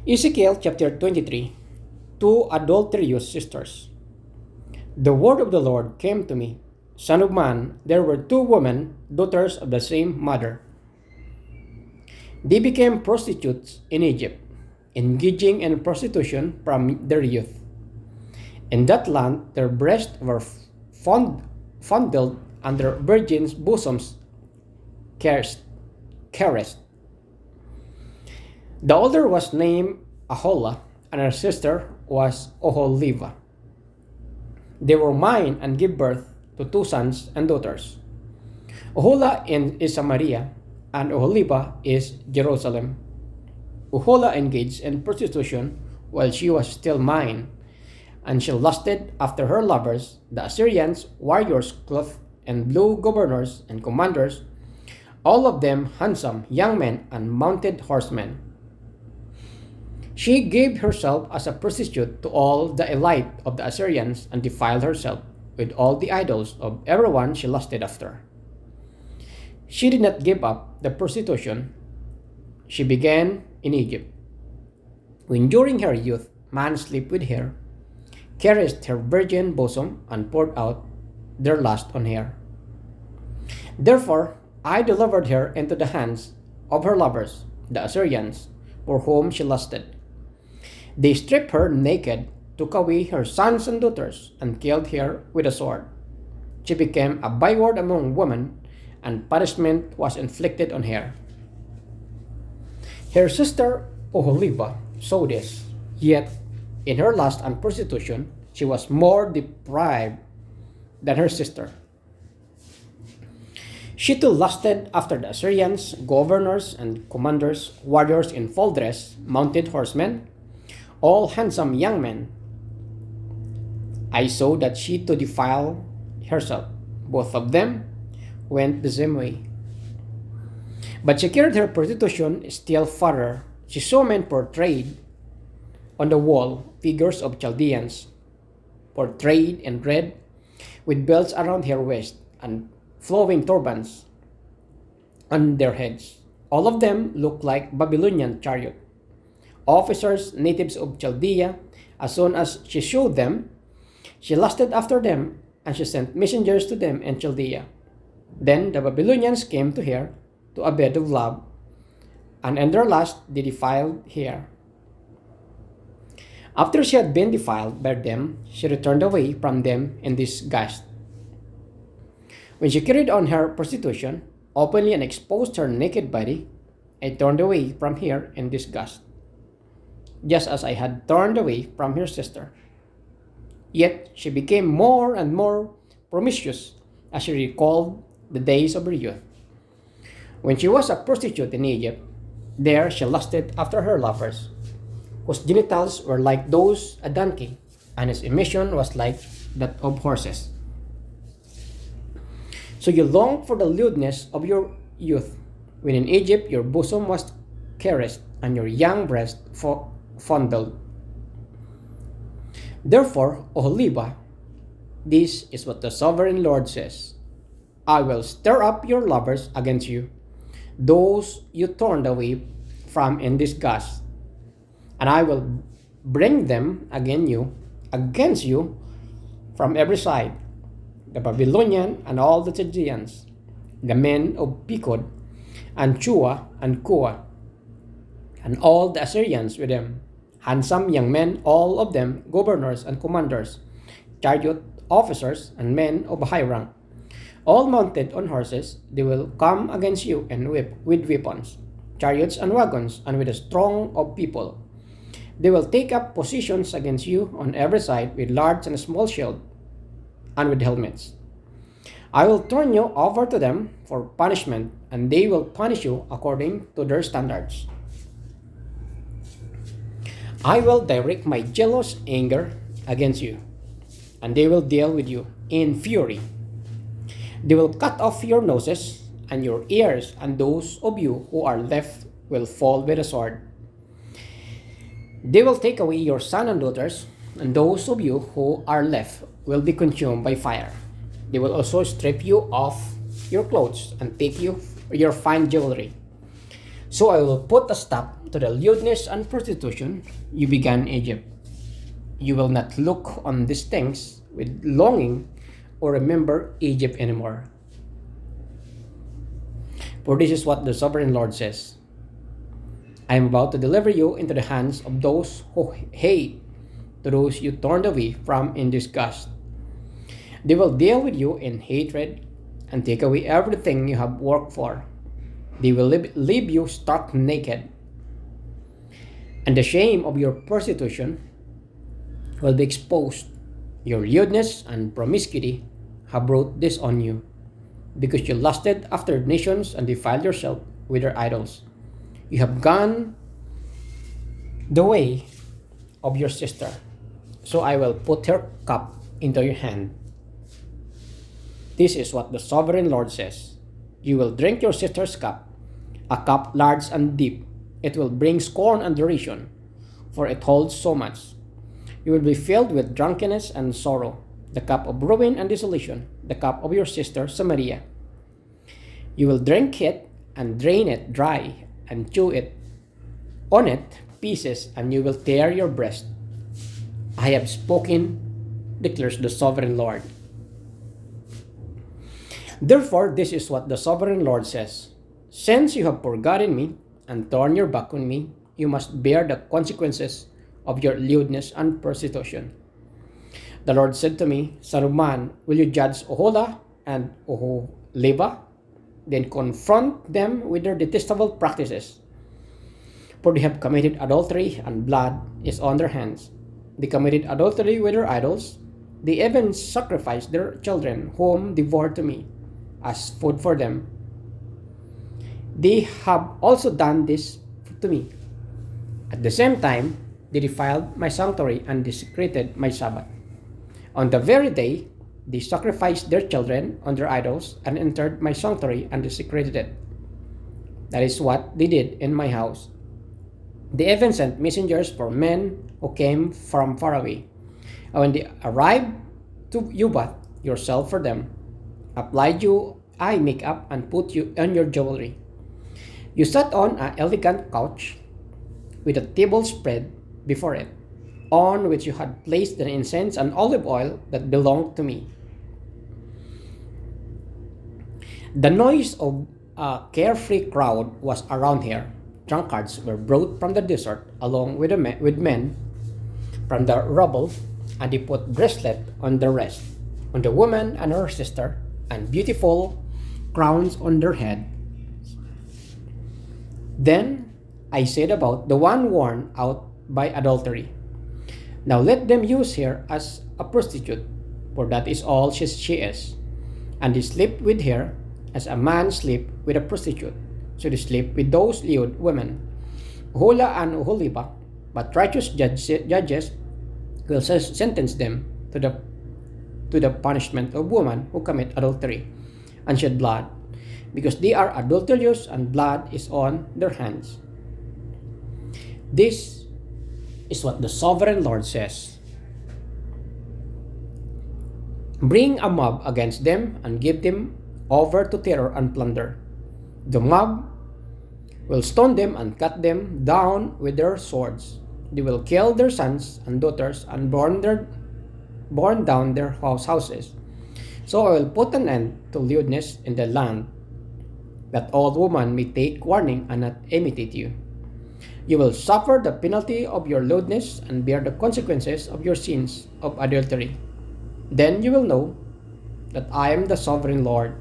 Ezekiel chapter 23. Two adulterous sisters. The word of the Lord came to me. Son of man, there were two women, daughters of the same mother. They became prostitutes in Egypt, engaging in prostitution from their youth. In that land, their breasts were fondled and their virgins' bosoms caressed. The older was named Aholah, and her sister was Oholiba. They were mine and gave birth to two sons and daughters. Oholah is Samaria, and Oholiba is Jerusalem. Oholah engaged in prostitution while she was still mine, and she lusted after her lovers, the Assyrians, warriors, clothed and blue governors and commanders, all of them handsome young men and mounted horsemen. She gave herself as a prostitute to all the elite of the Assyrians and defiled herself with all the idols of everyone she lusted after. She did not give up the prostitution she began in Egypt. When during her youth man slept with her, caressed her virgin bosom, and poured out their lust on her. Therefore I delivered her into the hands of her lovers, the Assyrians, for whom she lusted. They stripped her naked, took away her sons and daughters, and killed her with a sword. She became a byword among women, and punishment was inflicted on her. Her sister Oholiba saw this, yet in her lust and prostitution she was more deprived than her sister. She too lusted after the Assyrians, governors and commanders, warriors in full dress, mounted horsemen, all handsome young men. I saw that she too defiled herself. Both of them went the same way. But she carried her prostitution still further. She saw men portrayed on the wall, figures of Chaldeans, portrayed in red, with belts around her waist and flowing turbans on their heads. All of them looked like Babylonian chariot officers, natives of Chaldea. As soon as she showed them, she lusted after them, and she sent messengers to them in Chaldea. Then the Babylonians came to her to a bed of love, and in their lust they defiled her. After she had been defiled by them, she returned away from them in disgust. When she carried on her prostitution openly and exposed her naked body, I turned away from her in disgust, just as I had turned away from her sister. Yet she became more and more promiscuous as she recalled the days of her youth. When she was a prostitute in Egypt, there she lusted after her lovers, whose genitals were like those of a donkey, and his emission was like that of horses. So you longed for the lewdness of your youth, when in Egypt your bosom was caressed and your young breast fondled. Therefore, Oholiba, this is what the sovereign Lord says: I will stir up your lovers against you, those you turned away from in disgust, and I will bring them against you from every side, the Babylonian and all the Chaldeans, the men of Pekod and Chua and Kua, and all the Assyrians with them, handsome young men, all of them governors and commanders, chariot officers and men of high rank, all mounted on horses. They will come against you and with weapons, chariots and wagons, and with a throng of people. They will take up positions against you on every side with large and small shield and with helmets. I will turn you over to them for punishment, and they will punish you according to their standards. I will direct my jealous anger against you, and they will deal with you in fury. They will cut off your noses and your ears, and those of you who are left will fall with a sword. They will take away your sons and daughters, and those of you who are left will be consumed by fire. They will also strip you of your clothes and take your fine jewelry. So I will put a stop to the lewdness and prostitution you began in Egypt. You will not look on these things with longing or remember Egypt anymore. For this is what the sovereign Lord says: I am about to deliver you into the hands of those who hate, to those you turned away from in disgust. They will deal with you in hatred and take away everything you have worked for. They will leave you stark naked, and the shame of your prostitution will be exposed. Your lewdness and promiscuity have brought this on you, because you lusted after nations and defiled yourself with their idols. You have gone the way of your sister, so I will put her cup into your hand. This is what the sovereign Lord says: you will drink your sister's cup, a cup large and deep. It will bring scorn and derision, for it holds so much. You will be filled with drunkenness and sorrow, the cup of ruin and desolation, the cup of your sister Samaria. You will drink it and drain it dry and chew it on it pieces, and you will tear your breast. I have spoken, declares the sovereign Lord. Therefore, this is what the sovereign Lord says: since you have forgotten me and torn your back on me, you must bear the consequences of your lewdness and prostitution. The Lord said to me, Son of man, will you judge Ohola and Oholiba? Then confront them with their detestable practices. For they have committed adultery, and blood is on their hands. They committed adultery with their idols. They even sacrificed their children, whom devoured to me, as food for them. They have also done this to me. At the same time, they defiled my sanctuary and desecrated my Sabbath. On the very day, they sacrificed their children on their idols and entered my sanctuary and desecrated it. That is what they did in my house. They even sent messengers for men who came from far away. And when they arrived, you bathed yourself for them, applied you eye makeup, and put you on your jewelry. You sat on an elegant couch with a table spread before it, on which you had placed the incense and olive oil that belonged to me. The noise of a carefree crowd was around here. Drunkards were brought from the desert along with men from the rubble, and they put bracelets on the wrist, on the woman and her sister, and beautiful crowns on their head. Then I said about the one worn out by adultery, now let them use her as a prostitute, for that is all she is. And they sleep with her as a man sleep with a prostitute. So they sleep with those lewd women, Ohola and Oholiba, but righteous judges will sentence them to the punishment of women who commit adultery and shed blood, because they are adulterous and blood is on their hands. This is what the sovereign Lord says: bring a mob against them and give them over to terror and plunder. The mob will stone them and cut them down with their swords. They will kill their sons and daughters and burn down their houses. So I will put an end to lewdness in the land, that all women may take warning and not imitate you. You will suffer the penalty of your lewdness and bear the consequences of your sins of adultery. Then you will know that I am the sovereign Lord.